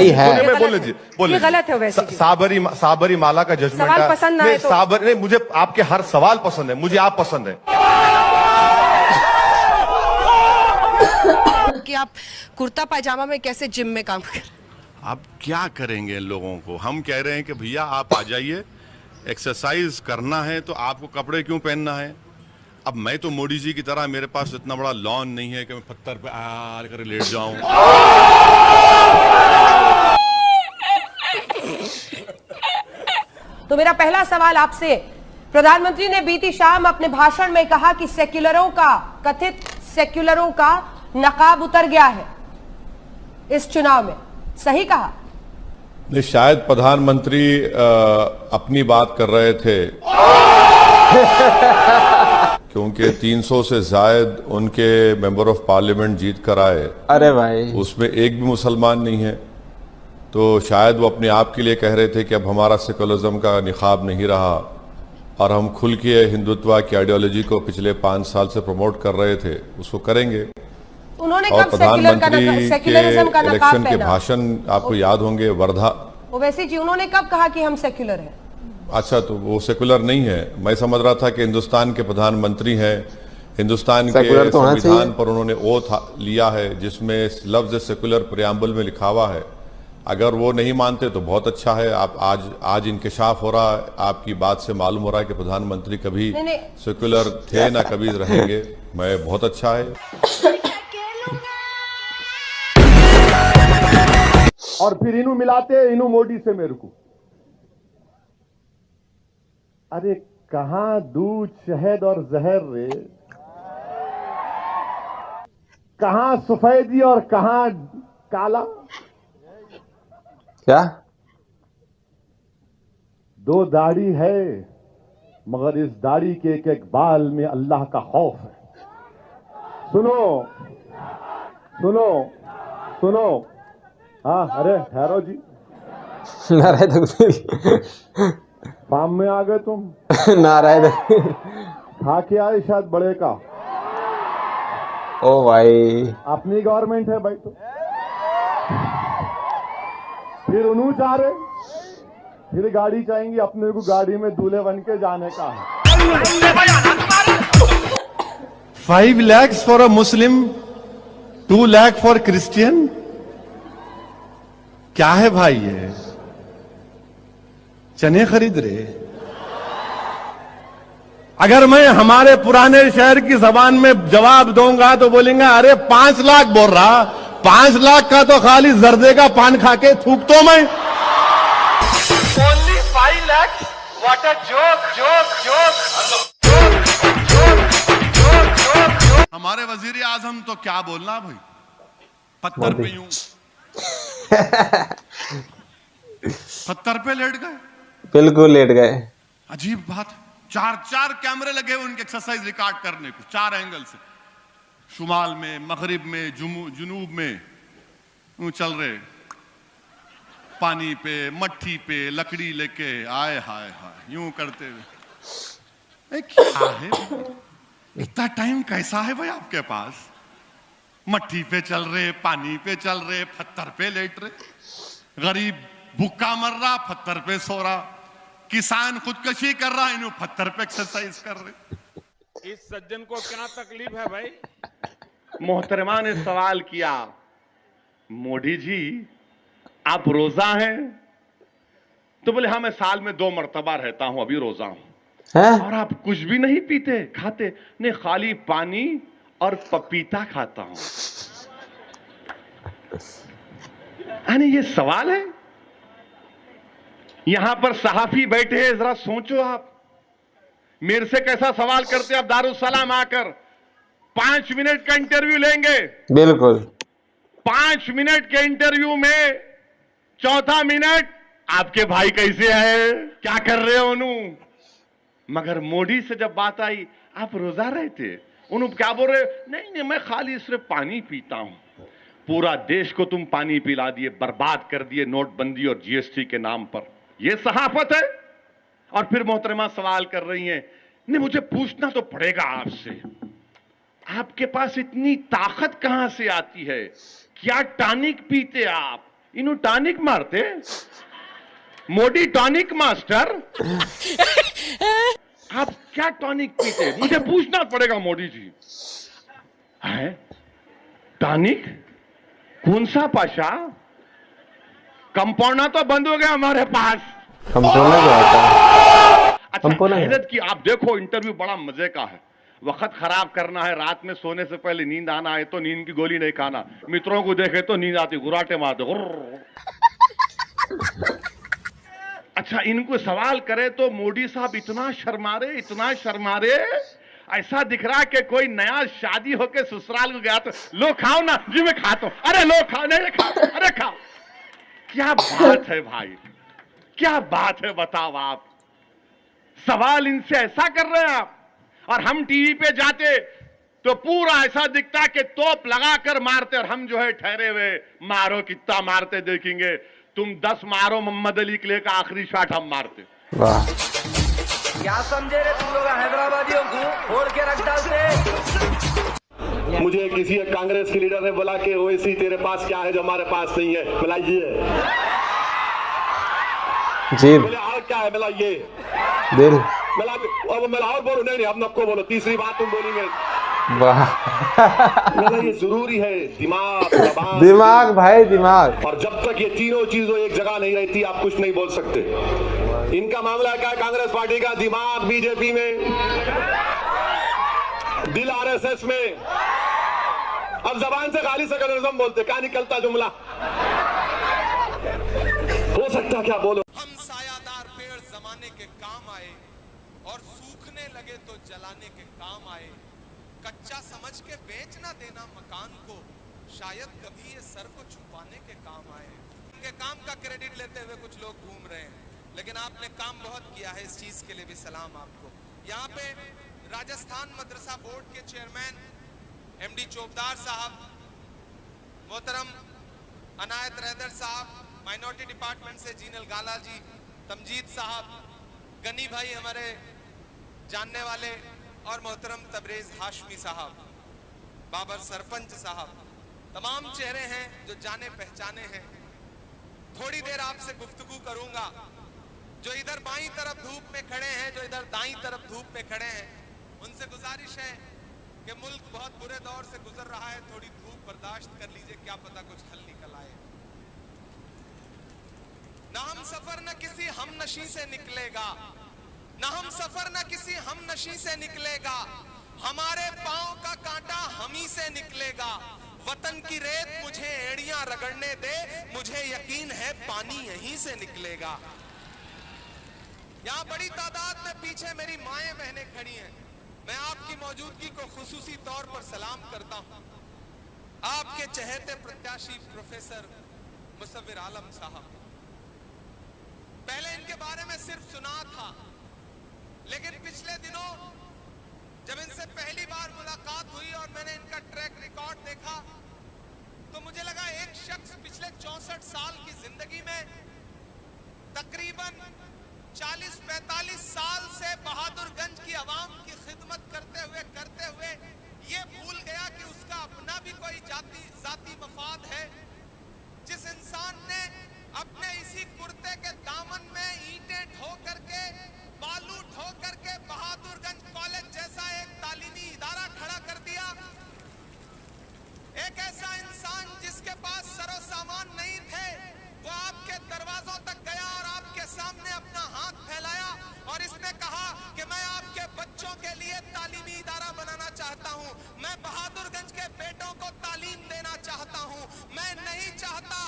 नहीं है। बोले गलत है वैसे। साबरी माला का जजमेंट सवाल पसंद ना है तो नहीं, मुझे आपके हर सवाल पसंद है, मुझे आप पसंद है कि आप कुर्ता पायजामा में कैसे जिम में काम कर। अब क्या करेंगे इन लोगों को? हम कह रहे हैं कि भैया आप आ जाइए, एक्सरसाइज करना है तो आपको कपड़े क्यों पहनना है? अब मैं तो मोदी जी की तरह, मेरे पास इतना बड़ा लॉन नहीं है कि मैं पत्थर पे कर लेट जाऊं। तो मेरा पहला सवाल आपसे, प्रधानमंत्री ने बीती शाम अपने भाषण में कहा कि कथित सेक्युलरों का नकाब उतर गया है इस चुनाव में, सही कहा? नहीं, शायद प्रधानमंत्री अपनी बात कर रहे थे क्योंकि 300 से ज्यादा उनके मेंबर ऑफ पार्लियामेंट जीत कर आए, अरे भाई उसमें एक भी मुसलमान नहीं है, तो शायद वो अपने आप के लिए कह रहे थे कि अब हमारा सेकुलरिज्म का निखाब नहीं रहा और हम खुल के हिंदुत्व की आइडियोलॉजी को पिछले 5 साल से प्रमोट कर रहे थे, उसको करेंगे। उन्होंने और कब प्रधानमंत्री सेक्युलरिज्म का के नकाब इलेक्शन के पहना? भाषण आपको याद होंगे, वर्धा। ओवैसी जी, उन्होंने कब कहा कि हम सेक्युलर हैं? अच्छा, तो वो सेकुलर नहीं है। मैं समझ रहा था कि हिंदुस्तान के प्रधानमंत्री हैं, हिंदुस्तान के तो संविधान पर उन्होंने ओथ लिया है जिसमें लफ्ज सेकुलर प्रियम्बल में लिखा हुआ है। अगर वो नहीं मानते तो बहुत अच्छा है। आप आज इंकशाफ हो रहा है, आपकी बात से मालूम हो रहा है कि प्रधानमंत्री कभी सेकुलर थे ना कभी रहेंगे। मैं बहुत अच्छा है। और फिर इन्हू मिलाते इन्हू मोदी से मेरे को। अरे कहां दूध शहद और जहर रे, कहां सफेदी और कहां काला। क्या? 2 दाढ़ी है मगर इस दाढ़ी के एक एक बाल में अल्लाह का खौफ है। सुनो सुनो सुनो, हाँ, अरे ठहरो जी, नाराय तकबीर। फार्म में आ गए तुम। नाराय तकबीर। खा के आए शायद बड़े का। ओ भाई, अपनी गवर्नमेंट है भाई, तो फिर उन्होंने जा रहे, फिर गाड़ी चाहेंगी, अपने को गाड़ी में दूल्हे बन के जाने का है। 5 lakhs for a Muslim, 2 lakh for Christian. क्या है भाई ये? चने खरीद रहे। अगर मैं हमारे पुराने शहर की जबान में जवाब दूंगा तो बोलेंगे अरे 5 लाख बोल रहा, 5 लाख का तो खाली जर्दे का पान खा के थूक तो मैं। Only 5 lakhs? What a joke! हमारे वजीर आजम तो क्या बोलना भाई, पत्थर पे यूं पत्थर पे लेट गए, बिल्कुल लेट गए। अजीब बात। 4 कैमरे लगे हुए उनके एक्सरसाइज रिकॉर्ड करने को, 4 एंगल से, शुमाल में, मगरिब में, जुनूब में चल रहे, पानी पे, मट्टी पे, लकड़ी लेके, आए हाय हाय यूं करते हुए। क्या है इतना टाइम कैसा है भाई आपके पास? मट्टी पे चल रहे, पानी पे चल रहे, पत्थर पे लेट रहे, गरीब भूखा मर रहा, पत्थर पे सो रहा, किसान खुदकशी कर रहा, इन्हों पत्थर पे एक्सरसाइज कर रहे। इस सज्जन को क्या तकलीफ है भाई? मोहतरमा ने सवाल किया, मोदी जी आप रोजा हैं? तो बोले हाँ, मैं साल में 2 मरतबा रहता हूं, अभी रोजा हूं। और आप कुछ भी नहीं पीते खाते? नहीं, खाली पानी और पपीता खाता हूं। यानी ये सवाल है? यहां पर सहाफी बैठे हैं, जरा सोचो आप, मेरे से कैसा सवाल करते आप दारुसलाम आकर। 5 मिनट का इंटरव्यू लेंगे, बिल्कुल 5 मिनट के इंटरव्यू में चौथा मिनट आपके भाई कैसे है, क्या कर रहे हो उन्हों। मगर मोदी से जब बात आई, आप रोजा रहते, उन्होंने क्या बोल रहे? नहीं, मैं खाली सिर्फ पानी पीता हूं। पूरा देश को तुम पानी पिला दिए, बर्बाद कर दिए नोटबंदी और जीएसटी के नाम पर। यह सहाफत है? और फिर मोहतरमा सवाल कर रही हैं, नहीं मुझे पूछना तो पड़ेगा आपसे, आपके पास इतनी ताकत कहां से आती है? क्या टॉनिक पीते आप? इन्हों टॉनिक मारते, मोदी टॉनिक मास्टर। आप क्या टॉनिक पीते, मुझे पूछना पड़ेगा मोदी जी। है टॉनिक कौन सा पाशा? कंपाउंडर तो बंद हो गया हमारे पास। कंपाउंडर क्या होता है? अच्छा, कंपाउंडर हैरत की आप देखो, इंटरव्यू बड़ा मजे का है। वक्त खराब करना है, रात में सोने से पहले नींद आना है तो नींद की गोली नहीं खाना। मित्रों को देखे तो नींद आती, गुराटे मारते। अच्छा, इनको सवाल करे तो मोदी साहब इतना शर्मा रहे, ऐसा दिख रहा कि कोई नया शादी होके ससुराल को गया तो लो खाओ ना जी, मैं खाता हूं। अरे लो खाओ, नहीं खाओ, अरे खाओ। क्या बात है भाई, क्या बात है, बताओ आप। सवाल इनसे ऐसा कर रहे हैं आप, और हम टीवी पे जाते तो पूरा ऐसा दिखता कि तोप लगाकर मारते, और हम जो है ठहरे हुए, मारो कितना मारते देखेंगे। तुम 10 मारो मोहम्मद अली के लिए का आखिरी शॉट हम मारते। वाह, क्या समझे रे तुम लोग हैदराबादियों को? फोड़ के रख डालते। मुझे किसी एक कांग्रेस के लीडर ने बोला कि ओवैसी तेरे पास क्या है जो हमारे पास नहीं है? बोला ये जीभ, बोले और क्या है? बोला ये दिल। बोला अब मैं और बोलूं? नहीं, अब नको बोलो, तीसरी बात तुम बोलेंगे। वाह, बोला ये जरूरी है, दिमाग, जबान, दिमाग भाई, दिमाग। और जब तक ये तीनों चीजों एक जगह नहीं रहती आप कुछ नहीं बोल सकते। इनका मामला क्या है? कांग्रेस पार्टी का दिमाग बीजेपी में, दिल आरएसएस में, अब जबान से खाली सेकुलरिज्म बोलते। क्या निकलता जुमला? हो सकता क्या? बोलो। हम सायादार पेड़ जमाने के काम आए और सूखने लगे तो जलाने के काम आए। कच्चा समझ के बेच ना देना मकान को, शायद कभी ये सर को छुपाने के काम आए। उनके काम का क्रेडिट लेते हुए कुछ लोग घूम रहे हैं, लेकिन आपने काम बहुत किया है, इस चीज के लिए भी सलाम आपको। यहाँ पे राजस्थान मदरसा बोर्ड के चेयरमैन एमडी चोपदार साहब, मोहतरम अनायत रैदर साहब, माइनॉरिटी डिपार्टमेंट से जीनल गाला जी, तमजीद साहब, गनी भाई हमारे जानने वाले, और मोहतरम तबरेज हाशमी साहब, बाबर सरपंच साहब, तमाम चेहरे हैं जो जाने पहचाने हैं। थोड़ी देर आपसे गुफ्तगू करूंगा। जो इधर बाईं तरफ धूप में खड़े हैं, जो इधर दाईं तरफ धूप में खड़े हैं, उनसे गुजारिश है कि मुल्क बहुत बुरे दौर से गुजर रहा है, थोड़ी धूप बर्दाश्त कर लीजिए, क्या पता कुछ हल निकल आए। ना हम सफर न किसी हमनशी से निकलेगा, ना हम सफर न किसी हमनशी से निकलेगा, हमारे पांव का कांटा हम ही से निकलेगा। वतन की रेत मुझे एड़ियां रगड़ने दे, मुझे यकीन है पानी यहीं से निकलेगा। यहाँ बड़ी तादाद में पीछे मेरी माएं बहनें खड़ी हैं, मैं आपकी मौजूदगी को खुसूसी तौर पर सलाम करता हूं। आपके चहेते प्रत्याशी प्रोफेसर मुसव्विर आलम साहब, पहले इनके बारे में सिर्फ सुना था, लेकिन पिछले दिनों जब इनसे पहली बार मुलाकात हुई और मैंने इनका ट्रैक रिकॉर्ड देखा तो मुझे लगा एक शख्स पिछले 64 साल की जिंदगी में तकरीबन 40-45 साल से बहादुरगंज की आवाम की खिदमत करते हुए ये भूल गया कि उसका अपना भी कोई जाती मफाद है। जिस इंसान ने अपने इसी कुर्ते के दामन में ईंटें ढो करके, बालू ढो करके बहादुरगंज कॉलेज जैसा एक तालीमी इदारा खड़ा कर दिया, एक ऐसा इंसान जिसके पास सरो सामान नहीं थे, वो आपके दरवाजों तक गया और आपके सामने अपना हाथ फैलाया और इसने कहा कि मैं आपके बच्चों के लिए तालीमी इदारा बनाना चाहता हूं, मैं बहादुरगंज के बेटों को तालीम देना चाहता हूं, मैं नहीं चाहता